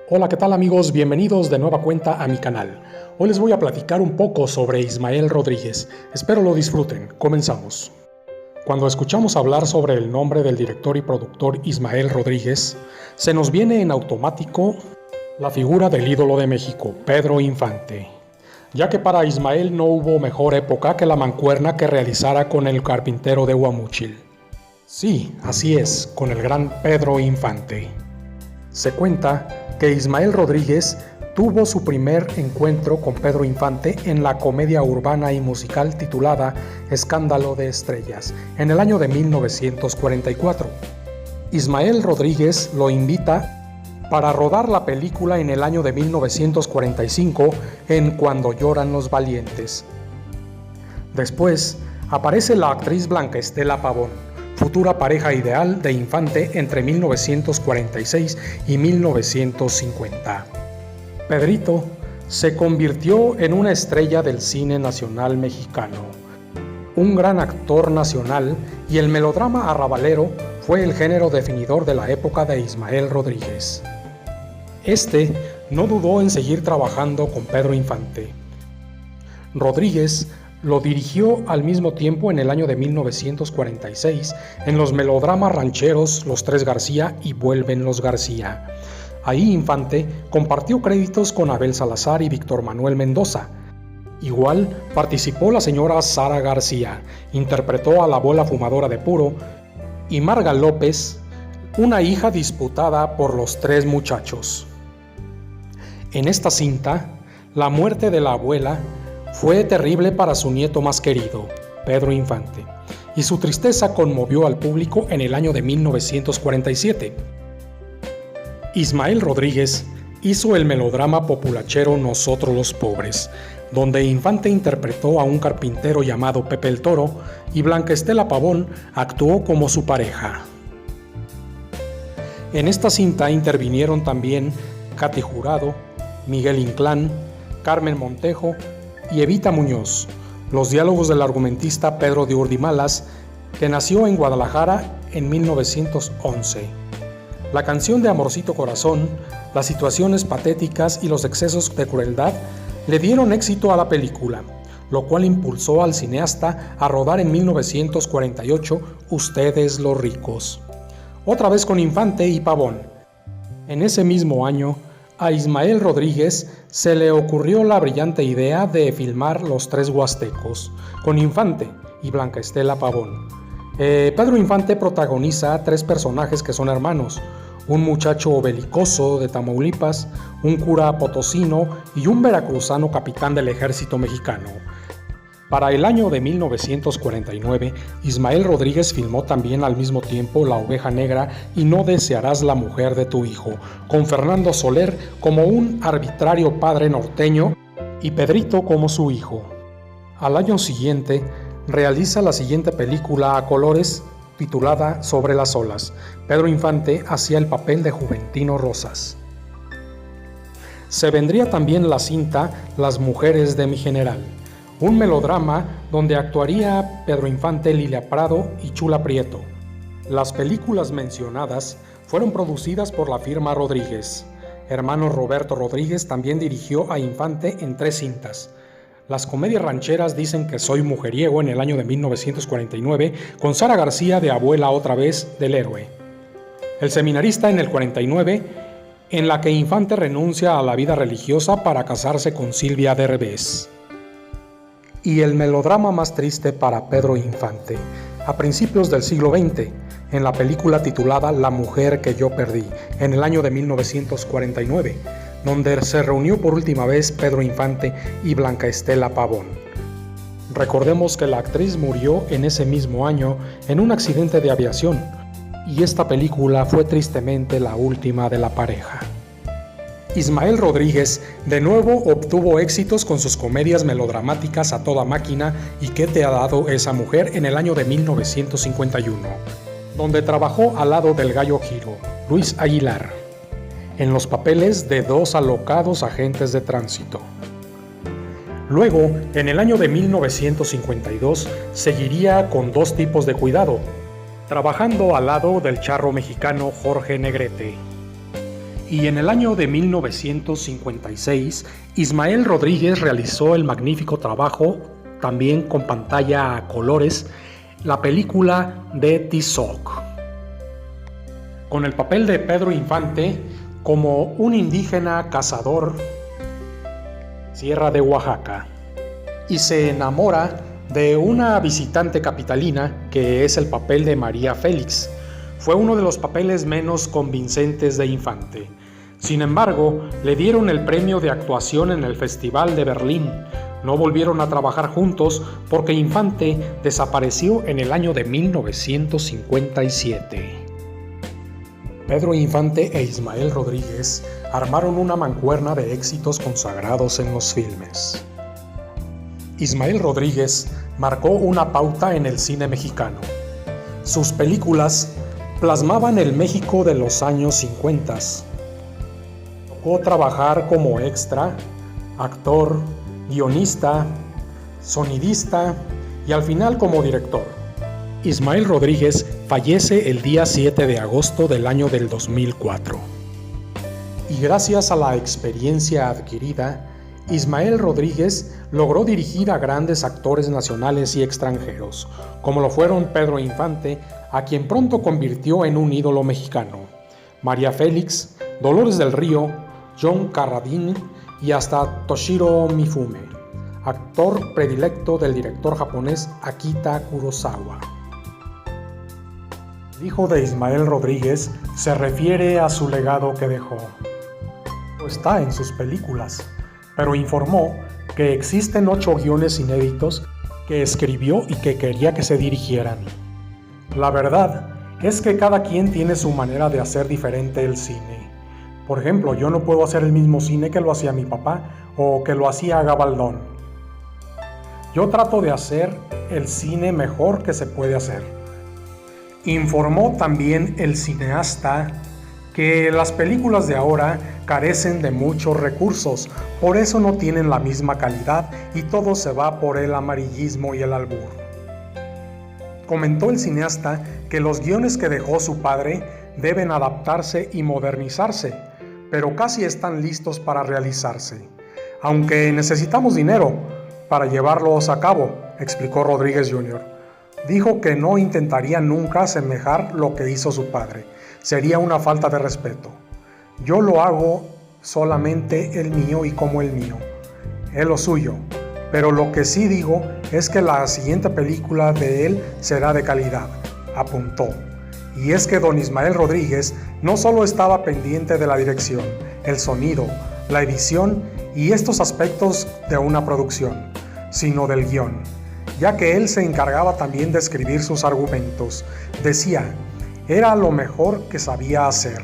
Hola, ¿qué tal amigos? Bienvenidos de nueva cuenta a mi canal. Hoy les voy a platicar un poco sobre Ismael Rodríguez. Espero lo disfruten. Comenzamos. Cuando escuchamos hablar sobre el nombre del director y productor Ismael Rodríguez, se nos viene en automático la figura del ídolo de México, Pedro Infante, ya que para Ismael no hubo mejor época que la mancuerna que realizara con el carpintero de Guamúchil. Sí, así es, con el gran Pedro Infante. Se cuenta que Ismael Rodríguez tuvo su primer encuentro con Pedro Infante en la comedia urbana y musical titulada Escándalo de Estrellas, en el año de 1944. Ismael Rodríguez lo invita para rodar la película en el año de 1945 en Cuando lloran los valientes. Después aparece la actriz Blanca Estela Pavón, futura pareja ideal de Infante entre 1946 y 1950. Pedrito se convirtió en una estrella del cine nacional mexicano, un gran actor nacional, y el melodrama arrabalero fue el género definidor de la época de Ismael Rodríguez. Este no dudó en seguir trabajando con Pedro Infante. Rodríguez lo dirigió al mismo tiempo en el año de 1946 en los melodramas rancheros Los Tres García y Vuelven los García. Ahí Infante compartió créditos con Abel Salazar y Víctor Manuel Mendoza. Igual participó la señora Sara García, interpretó a la abuela fumadora de puro, y Marga López, una hija disputada por los tres muchachos. En esta cinta, la muerte de la abuela fue terrible para su nieto más querido, Pedro Infante, y su tristeza conmovió al público en el año de 1947. Ismael Rodríguez hizo el melodrama populachero Nosotros los Pobres, donde Infante interpretó a un carpintero llamado Pepe el Toro y Blanca Estela Pavón actuó como su pareja. En esta cinta intervinieron también Katy Jurado, Miguel Inclán, Carmen Montejo y Evita Muñoz, los diálogos del argumentista Pedro de Urdimalas, que nació en Guadalajara en 1911. La canción de Amorcito Corazón, las situaciones patéticas y los excesos de crueldad le dieron éxito a la película, lo cual impulsó al cineasta a rodar en 1948 Ustedes los ricos, otra vez con Infante y Pavón. En ese mismo año, a Ismael Rodríguez se le ocurrió la brillante idea de filmar Los Tres Huastecos, con Infante y Blanca Estela Pavón. Pedro Infante protagoniza tres personajes que son hermanos: un muchacho belicoso de Tamaulipas, un cura potosino y un veracruzano capitán del ejército mexicano. Para el año de 1949, Ismael Rodríguez filmó también al mismo tiempo La Oveja Negra y No desearás la mujer de tu hijo, con Fernando Soler como un arbitrario padre norteño y Pedrito como su hijo. Al año siguiente, realiza la siguiente película a colores titulada Sobre las olas. Pedro Infante hacía el papel de Juventino Rosas. Se vendría también la cinta Las mujeres de mi general, un melodrama donde actuaría Pedro Infante, Lilia Prado y Chula Prieto. Las películas mencionadas fueron producidas por la firma Rodríguez. Hermano Roberto Rodríguez también dirigió a Infante en tres cintas. Las comedias rancheras Dicen que soy mujeriego en el año de 1949, con Sara García de abuela otra vez del héroe. El seminarista en el 49, en la que Infante renuncia a la vida religiosa para casarse con Silvia Derbez. Y el melodrama más triste para Pedro Infante, a principios del siglo XX, en la película titulada La mujer que yo perdí, en el año de 1949, donde se reunió por última vez Pedro Infante y Blanca Estela Pavón. Recordemos que la actriz murió en ese mismo año en un accidente de aviación, y esta película fue tristemente la última de la pareja. Ismael Rodríguez de nuevo obtuvo éxitos con sus comedias melodramáticas A toda máquina y ¿Qué te ha dado esa mujer? En el año de 1951, donde trabajó al lado del gallo Giro, Luis Aguilar, en los papeles de dos alocados agentes de tránsito. Luego, en el año de 1952, seguiría con dos tipos de cuidado, trabajando al lado del charro mexicano Jorge Negrete. Y en el año de 1956, Ismael Rodríguez realizó el magnífico trabajo, también con pantalla a colores, la película de Tizoc, con el papel de Pedro Infante como un indígena cazador Sierra de Oaxaca, y se enamora de una visitante capitalina que es el papel de María Félix. Fue uno de los papeles menos convincentes de Infante. Sin embargo, le dieron el premio de actuación en el Festival de Berlín. No volvieron a trabajar juntos porque Infante desapareció en el año de 1957. Pedro Infante e Ismael Rodríguez armaron una mancuerna de éxitos consagrados en los filmes. Ismael Rodríguez marcó una pauta en el cine mexicano. Sus películas plasmaban el México de los años 50. Tocó trabajar como extra, actor, guionista, sonidista y al final como director. Ismael Rodríguez fallece el día 7 de agosto del año del 2004. Y gracias a la experiencia adquirida, Ismael Rodríguez logró dirigir a grandes actores nacionales y extranjeros, como lo fueron Pedro Infante, a quien pronto convirtió en un ídolo mexicano, María Félix, Dolores del Río, John Carradine y hasta Toshiro Mifune, actor predilecto del director japonés Akira Kurosawa. El hijo de Ismael Rodríguez se refiere a su legado que dejó. Está en sus películas, pero informó que existen 8 guiones inéditos que escribió y que quería que se dirigieran. La verdad es que cada quien tiene su manera de hacer diferente el cine. Por ejemplo, yo no puedo hacer el mismo cine que lo hacía mi papá o que lo hacía Gabaldón. Yo trato de hacer el cine mejor que se puede hacer. Informó también el cineasta que las películas de ahora carecen de muchos recursos, por eso no tienen la misma calidad y todo se va por el amarillismo y el albur. Comentó el cineasta que los guiones que dejó su padre deben adaptarse y modernizarse, pero casi están listos para realizarse, aunque necesitamos dinero para llevarlos a cabo, explicó Rodríguez Jr. Dijo que no intentaría nunca asemejar lo que hizo su padre, sería una falta de respeto. Yo lo hago solamente el mío y como el mío, él lo suyo, pero lo que sí digo es que la siguiente película de él será de calidad, apuntó. Y es que don Ismael Rodríguez no solo estaba pendiente de la dirección, el sonido, la edición y estos aspectos de una producción, sino del guión, ya que él se encargaba también de escribir sus argumentos. Decía, era lo mejor que sabía hacer.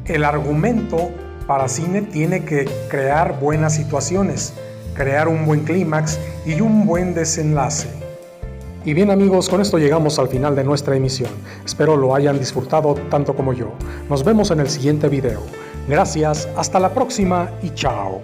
El argumento para cine tiene que crear buenas situaciones, crear un buen clímax y un buen desenlace. Y bien amigos, con esto llegamos al final de nuestra emisión. Espero lo hayan disfrutado tanto como yo. Nos vemos en el siguiente video. Gracias, hasta la próxima y chao.